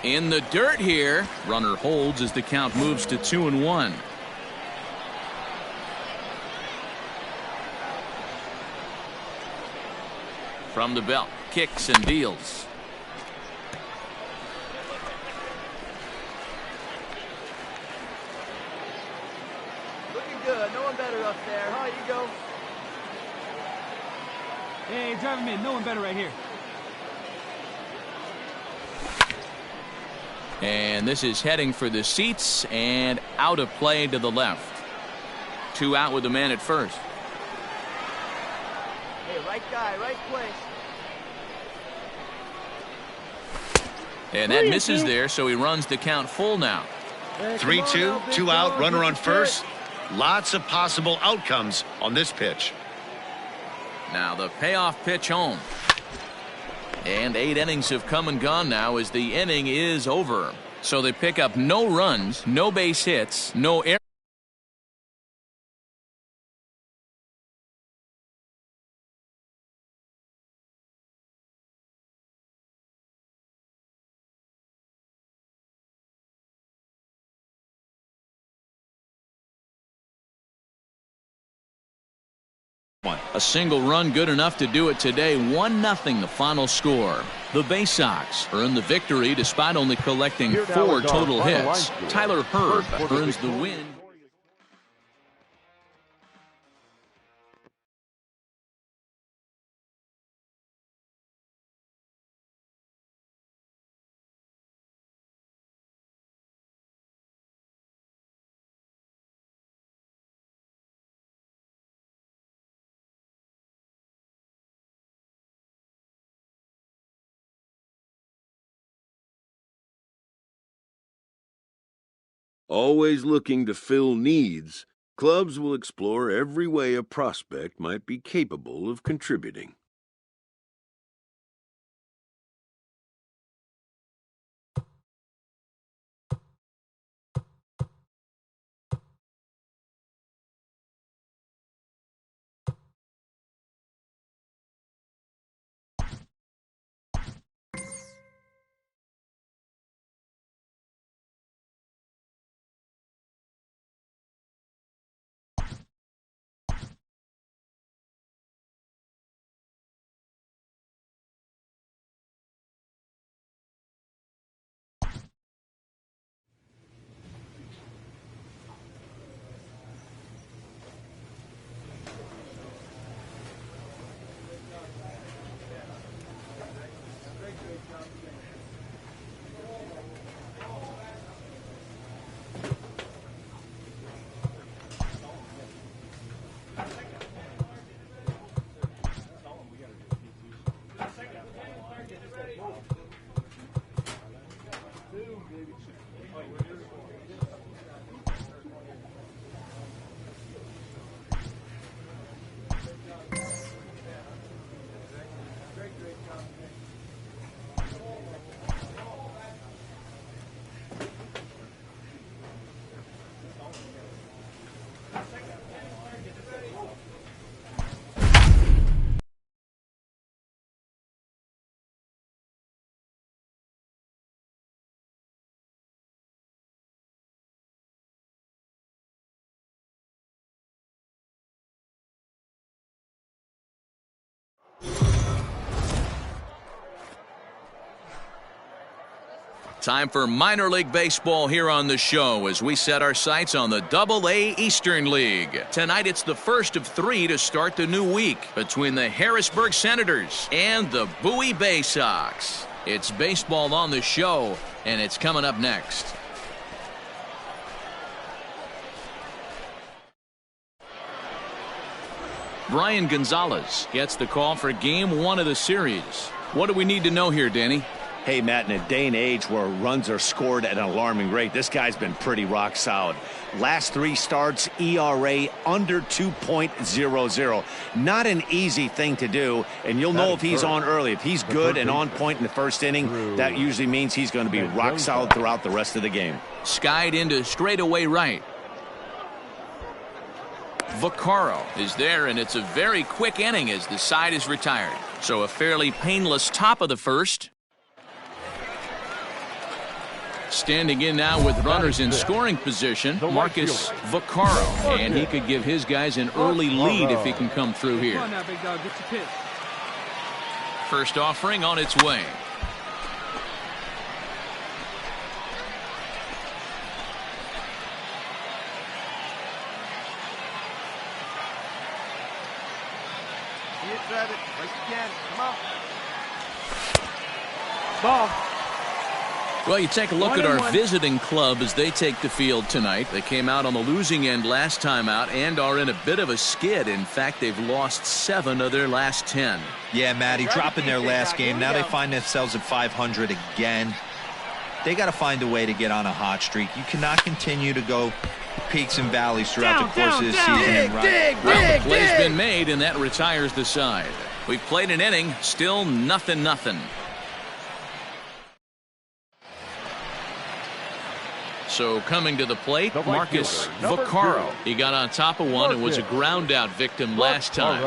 In the dirt here. Runner holds as the count moves to 2-1. From the belt, kicks and deals. Looking good. No one better up there. Huh? You go. Hey, drive him in. No one better right here. And this is heading for the seats and out of play to the left. 2 out with the man at first. Hey, right guy, right place. And that misses there, so he runs the count full now. 3-2, 2 out, runner on first. Lots of possible outcomes on this pitch. Now the payoff pitch home. And 8 innings have come and gone now as the inning is over. So they pick up no runs, no base hits, no errors. A single run good enough to do it today. 1-0 the final score. The Bay Sox earn the victory despite only collecting 4 total hits. Tyler Herb earns the win. Always looking to fill needs, clubs will explore every way a prospect might be capable of contributing. Time for minor league baseball here on the show as we set our sights on the Double-A Eastern League. Tonight it's the first of 3 to start the new week between the Harrisburg Senators and the Bowie Bay Sox. It's baseball on the show, and it's coming up next. Brian Gonzalez gets the call for Game 1 of the series. What do we need to know here, Danny? Hey, Matt, in a day and age where runs are scored at an alarming rate, this guy's been pretty rock solid. Last 3 starts, ERA under 2.00. Not an easy thing to do, and you'll know if he's on early. If he's good and on point in the first inning, that usually means he's going to be rock solid throughout the rest of the game. Skied into straightaway right. Vaccaro is there, and it's a very quick inning as the side is retired. So a fairly painless top of the first. Standing in now with runners in scoring position, Marcus Vaccaro, and he could give his guys an early lead if he can come through here. Come on now, big dog, get your pitch. First offering on its way. See it, drive it, like you can. Come on. Ball. Well, you take a look at our visiting club as they take the field tonight. They came out on the losing end last time out and are in a bit of a skid. In fact, they've lost 7 of their last 10. Yeah, Matty, dropping their last game. Now they find themselves at 500 again. They got to find a way to get on a hot streak. You cannot continue to go peaks and valleys throughout the course of this season. Well, the play's been made, and that retires the side. We've played an inning, still 0-0. So coming to the plate, Marcus Vaccaro. He got on top of one and was a ground out victim last time.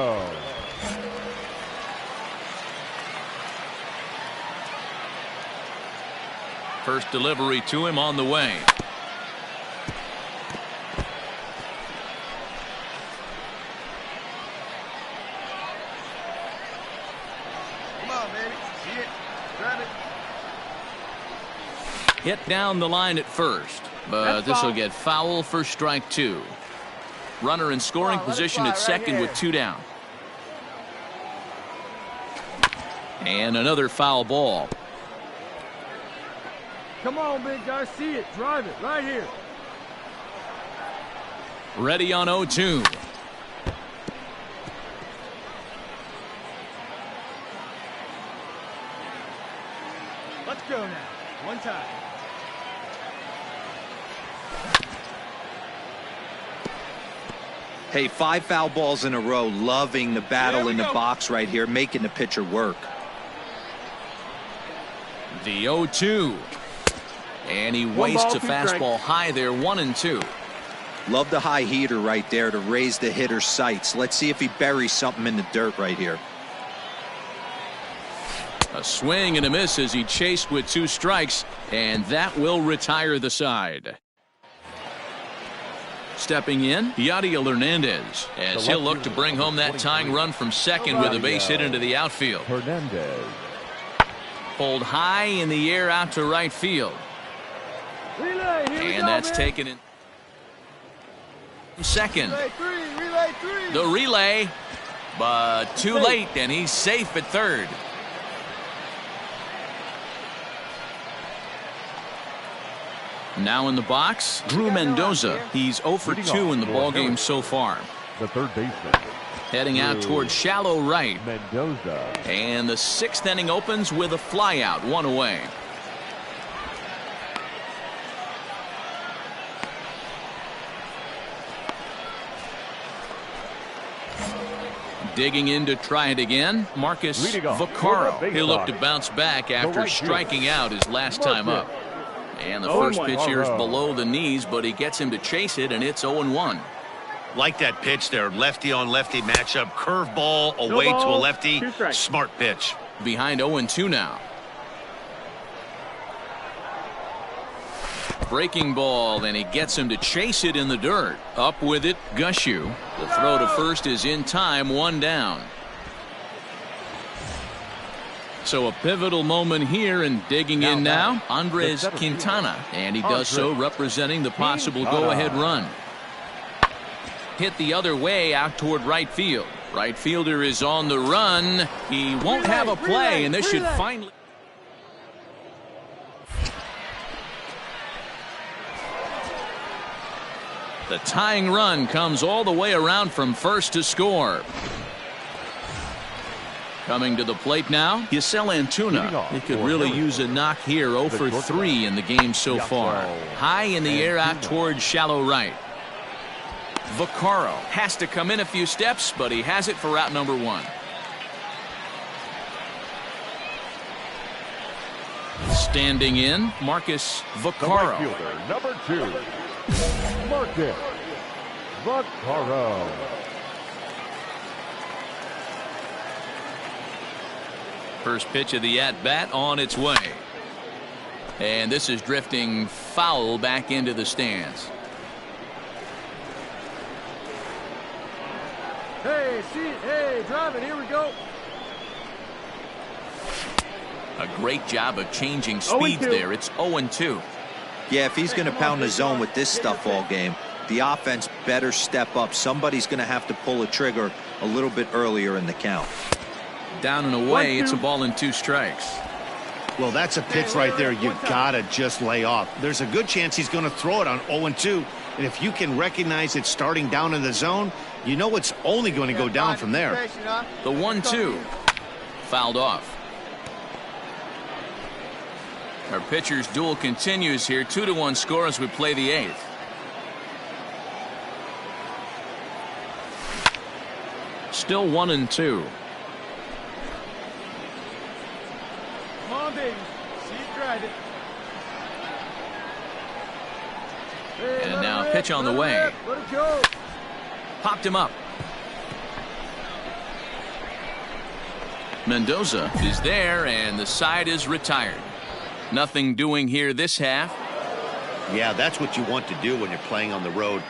First delivery to him on the way. Hit down the line at first, but this will get foul for strike 2. Runner in scoring position at second with 2 down. And another foul ball. Come on, big guy, see it, drive it, right here. Ready on 0-2. Let's go now, one time. Hey, 5 foul balls in a row, loving the battle in the box right here, making the pitcher work. The 0-2. And he wastes a fastball high there, 1-2. Love the high heater right there to raise the hitter's sights. Let's see if he buries something in the dirt right here. A swing and a miss as he chased with 2 strikes, and that will retire the side. Stepping in, Yadiel Hernandez, as he'll look to bring home that tying run from second with a base hit into the outfield. Hernandez. Pulled high in the air out to right field. And that's taken in second. Relay three. The relay, but too late, and he's safe at third. Now in the box, Drew Mendoza. He's 0 for 2 in the ballgame so far. The third baseman. Heading out toward shallow right. Mendoza. And the 6th inning opens with a flyout, 1 away. Digging in to try it again, Marcus Vaccaro. He'll look to bounce back after striking out his last time up. And the first pitch here is below the knees, but he gets him to chase it, and it's 0-1. Like that pitch there, lefty on lefty matchup, curveball away to a lefty, smart pitch. Behind 0-2 now. Breaking ball, and he gets him to chase it in the dirt. Up with it, Gushu. The throw to first is in time, 1 down. So a pivotal moment here, and digging in now, Andres Quintana. And he does so representing the possible go-ahead run. Hit the other way out toward right field. Right fielder is on the run. He won't have a play, and this should finally... The tying run comes all the way around from first to score. Coming to the plate now, Yasel Antuna. He could really use a knock here. 0 for 3 in the game so far. High in the air out toward shallow right. Vaccaro has to come in a few steps, but he has it for route number 1. Standing in, Marcus Vaccaro. Number 2, Marcus Vaccaro. First pitch of the at-bat on its way. And this is drifting foul back into the stands. Hey, see it. Hey, drive it. Here we go. A great job of changing speeds there. It's 0-2. Yeah, if he's going to pound the zone with this stuff all game, the offense better step up. Somebody's going to have to pull a trigger a little bit earlier in the count. Down and away, it's a ball and 2 strikes. Well, that's a pitch right there you gotta just lay off. There's a good chance he's going to throw it on 0-2, and if you can recognize it starting down in the zone, you know it's only going to go down from there. The 1-2 fouled off. Our pitcher's duel continues here. 2-1 score as we play the 8th. Still 1-2. Come on, baby. See it, drive it. Hey, and now a pitch on the way. Let it go. Popped him up. Mendoza is there, and the side is retired. Nothing doing here this half. Yeah, that's what you want to do when you're playing on the road.